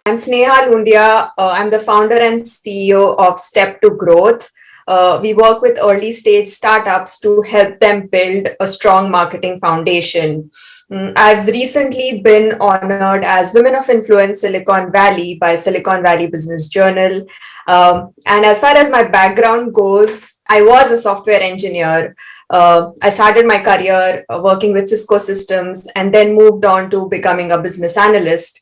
I'm Sneha Lundia. I'm the founder and CEO of Step to Growth. We work with early stage startups to help them build a strong marketing foundation. I've recently been honored as Women of Influence Silicon Valley by Silicon Valley Business Journal. And as far as my background goes, I was a software engineer. I started my career working with Cisco systems and then moved on to becoming a business analyst.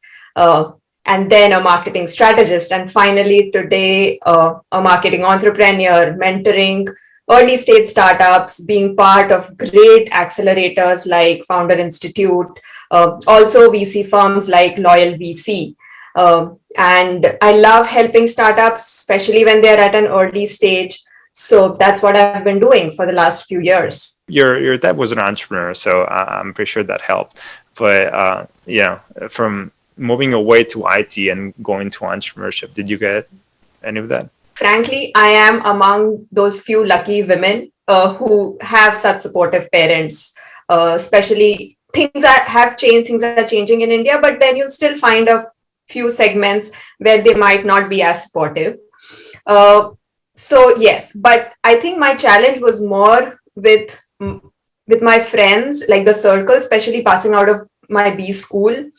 And then a marketing strategist, and finally today a marketing entrepreneur, mentoring early stage startups, being part of great accelerators like Founder Institute, also VC firms like Loyal VC. And I love helping startups, especially when they're at an early stage. So that's what I've been doing for the last few years. Your dad was an entrepreneur, so I'm pretty sure that helped. But from moving away to IT and going to entrepreneurship, did you get any of that? Frankly, I am among those few lucky women who have such supportive parents. Especially things are changing in India, but then you'll still find a few segments where they might not be as supportive. Uh, so yes, but I think my challenge was more with my friends, like the circle, especially passing out of my B school.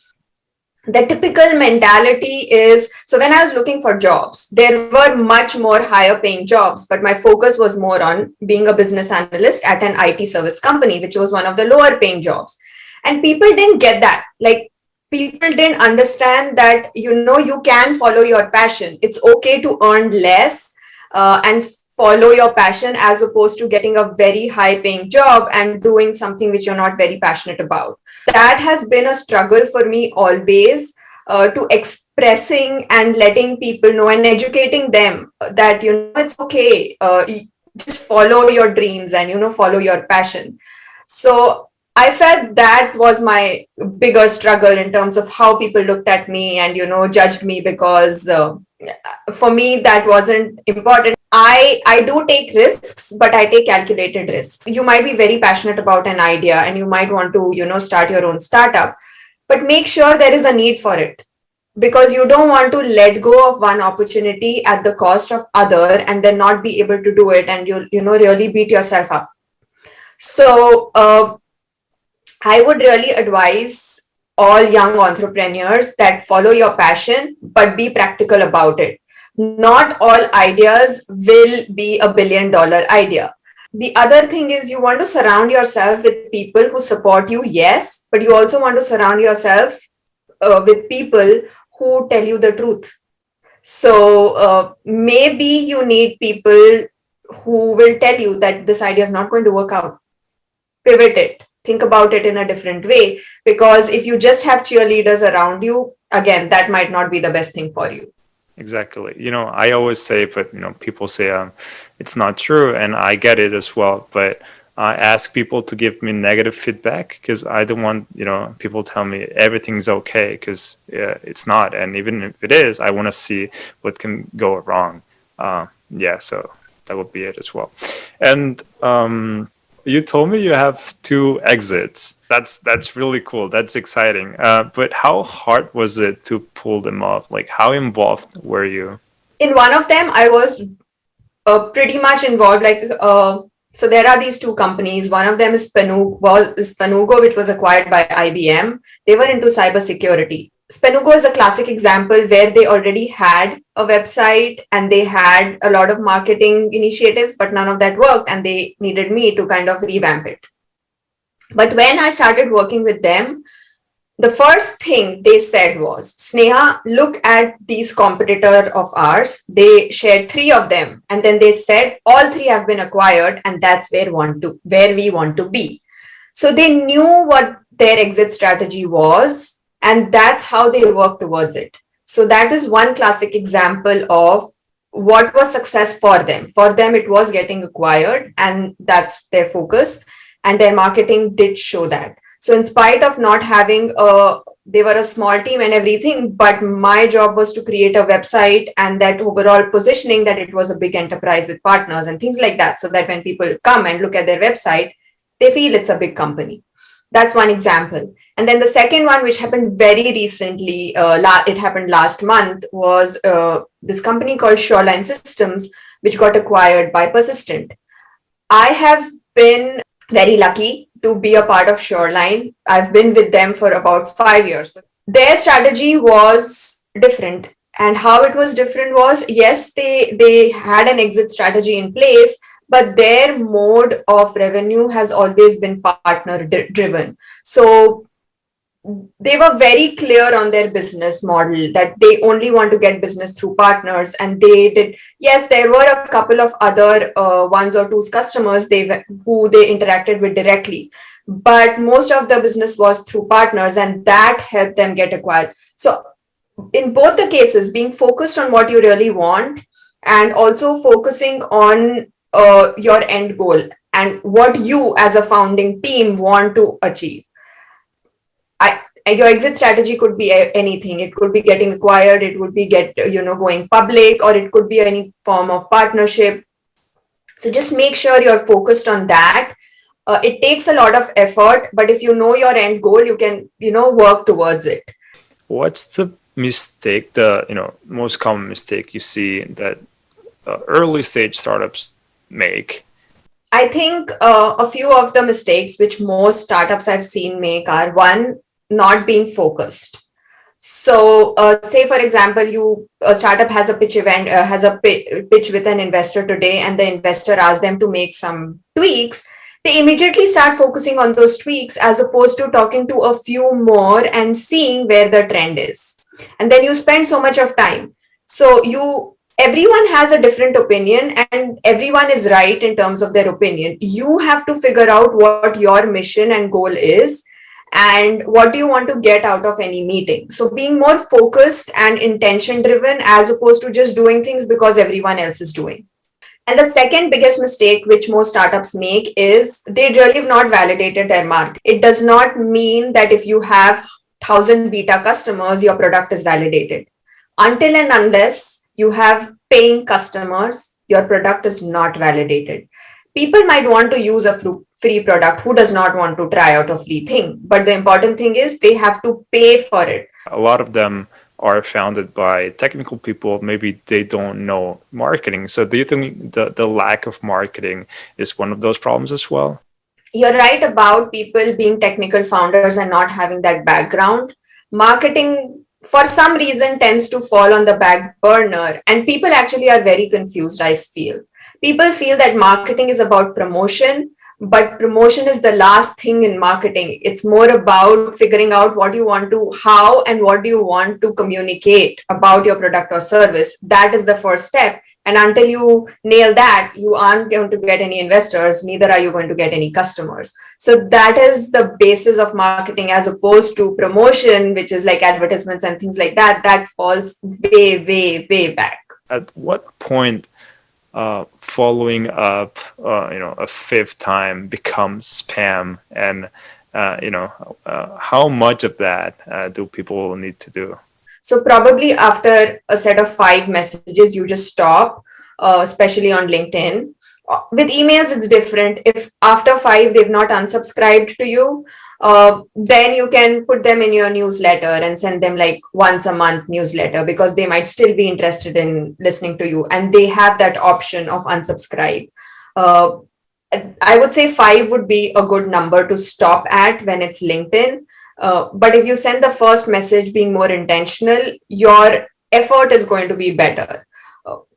The typical mentality is, so when I was looking for jobs, there were much more higher paying jobs, but my focus was more on being a business analyst at an IT service company, which was one of the lower paying jobs. And people didn't get that. Like, people didn't understand that, you can follow your passion. It's okay to earn less and follow your passion, as opposed to getting a very high paying job and doing something which you're not very passionate about. That has been a struggle for me always, to expressing and letting people know and educating them that, it's okay. Just follow your dreams and, follow your passion. So I felt that was my bigger struggle in terms of how people looked at me and, judged me, because for me that wasn't important. I do take risks, but I take calculated risks. You might be very passionate about an idea and you might want to, start your own startup, but make sure there is a need for it, because you don't want to let go of one opportunity at the cost of other and then not be able to do it, and you really beat yourself up. So I would really advise all young entrepreneurs that follow your passion, but be practical about it. Not all ideas will be $1 billion idea. The other thing is, you want to surround yourself with people who support you, yes, but you also want to surround yourself with people who tell you the truth. So maybe you need people who will tell you that this idea is not going to work out. Pivot it, think about it in a different way, because if you just have cheerleaders around you, again, that might not be the best thing for you. Exactly. I always say, but people say it's not true, and I get it as well. But I ask people to give me negative feedback because I don't want people tell me everything's okay, because it's not. And even if it is, I want to see what can go wrong. So that would be it as well. And you told me you have 2 exits. That's really cool. That's exciting. But how hard was it to pull them off? Like, how involved were you? In one of them, I was pretty much involved. So there are these two companies. One of them is Spanugo, which was acquired by IBM. They were into cybersecurity. Spanugo is a classic example where they already had a website and they had a lot of marketing initiatives, but none of that worked, and they needed me to kind of revamp it. But when I started working with them, the first thing they said was, Sneha, look at these competitor of ours. They shared 3 of them, and then they said all 3 have been acquired, and that's where we want to be. So they knew what their exit strategy was, and that's how they worked towards it. So that is one classic example of what was success for them. For them, it was getting acquired, and that's their focus, and their marketing did show that. So in spite of not having they were a small team and everything, but my job was to create a website and that overall positioning that it was a big enterprise with partners and things like that, so that when people come and look at their website, they feel it's a big company. That's one example. And then the second one, which happened very recently, it happened last month, was this company called Shoreline Systems, which got acquired by Persistent. I have been very lucky to be a part of Shoreline. I've been with them for about 5 years. Their strategy was different. And how it was different was, yes, they had an exit strategy in place, but their mode of revenue has always been partner driven. So they were very clear on their business model that they only want to get business through partners, and they did. Yes, there were a couple of other ones or two customers who they interacted with directly, but most of the business was through partners, and that helped them get acquired. So in both the cases, being focused on what you really want and also focusing on your end goal and what you as a founding team want to achieve. Your exit strategy could be anything. It could be getting acquired, it would be going public, or it could be any form of partnership. So just make sure you're focused on that. It takes a lot of effort, but if you know your end goal, you can work towards it. What's the mistake, the most common mistake you see that early stage startups make? I think a few of the mistakes which most startups I've seen make are: one, not being focused. So, say for example, a startup has a pitch event, has a pitch with an investor today, and the investor asks them to make some tweaks. They immediately start focusing on those tweaks as opposed to talking to a few more and seeing where the trend is. And then you spend so much of time. So everyone has a different opinion, and everyone is right in terms of their opinion. You have to figure out what your mission and goal is, and what do you want to get out of any meeting. So being more focused and intention driven as opposed to just doing things because everyone else is doing. And the second biggest mistake which most startups make is they really have not validated their market. It does not mean that if you have 1,000 beta customers, your product is validated. Until and unless you have paying customers, your product is not validated. People might want to use a free product. Who does not want to try out a free thing? But the important thing is they have to pay for it. A lot of them are founded by technical people. Maybe they don't know marketing. So do you think the lack of marketing is one of those problems as well? You're right about people being technical founders and not having that background. Marketing, for some reason, tends to fall on the back burner, and people actually are very confused, I feel. People feel that marketing is about promotion, but promotion is the last thing in marketing. It's more about figuring out how and what do you want to communicate about your product or service. That is the first step. And until you nail that, you aren't going to get any investors, neither are you going to get any customers. So that is the basis of marketing, as opposed to promotion, which is like advertisements and things like that. That falls way, way, way back. At what point following up, a fifth time becomes spam, and how much of that do people need to do? So probably after a set of 5 messages, you just stop, especially on LinkedIn. With emails, it's different. If after 5 they've not unsubscribed to you, then you can put them in your newsletter and send them like once a month newsletter, because they might still be interested in listening to you, and they have that option of unsubscribe. I would say 5 would be a good number to stop at when it's LinkedIn. But if you send the first message being more intentional, your effort is going to be better.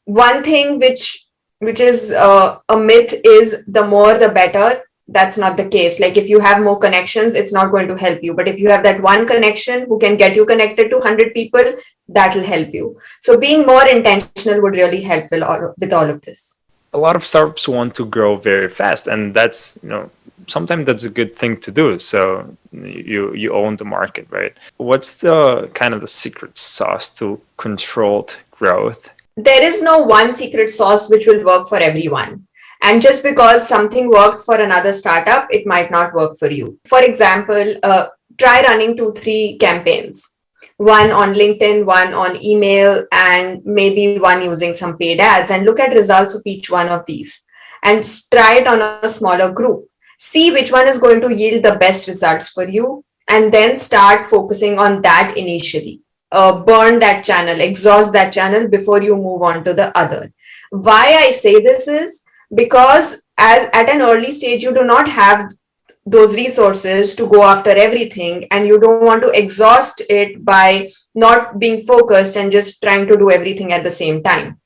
One thing which is a myth is the more the better. That's not the case. Like if you have more connections, it's not going to help you. But if you have that one connection who can get you connected to 100 people, that will help you. So being more intentional would really help with all of this. A lot of startups want to grow very fast, and that's sometimes that's a good thing to do. So you own the market, right? What's the kind of the secret sauce to controlled growth? There is no one secret sauce which will work for everyone. And just because something worked for another startup, it might not work for you. For example, try running 2-3 campaigns. One on LinkedIn, one on email, and maybe one using some paid ads, and look at results of each one of these and try it on a smaller group. see which one is going to yield the best results for you, and then start focusing on that initially. Burn that channel, exhaust that channel before you move on to the other. Why I say this is because as at an early stage you do not have those resources to go after everything, and you don't want to exhaust it by not being focused and just trying to do everything at the same time.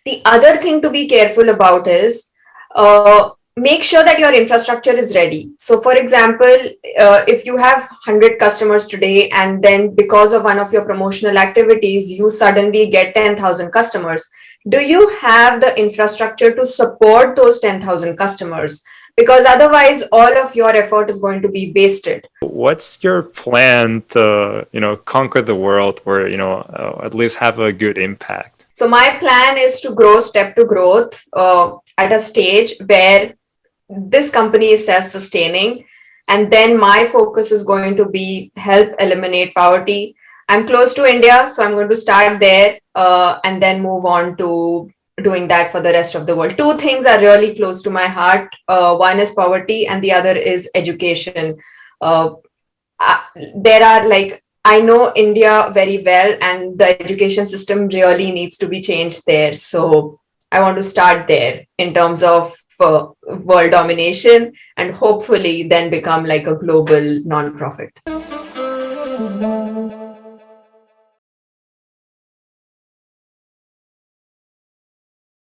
The other thing to be careful about is make sure that your infrastructure is ready. So, for example, if you have 100 customers today, and then because of one of your promotional activities, you suddenly get 10,000 customers, do you have the infrastructure to support those 10,000 customers? Because otherwise, all of your effort is going to be wasted. What's your plan to, conquer the world, or, at least have a good impact? So my plan is to grow step to growth at a stage where this company is self-sustaining, and then my focus is going to be help eliminate poverty. I'm close to India, so I'm going to start there and then move on to doing that for the rest of the world. Two things are really close to my heart. One is poverty, and the other is education. Uh, there are like, I know India very well, and the education system really needs to be changed there. So I want to start there in terms of world domination, and hopefully then become like a global nonprofit.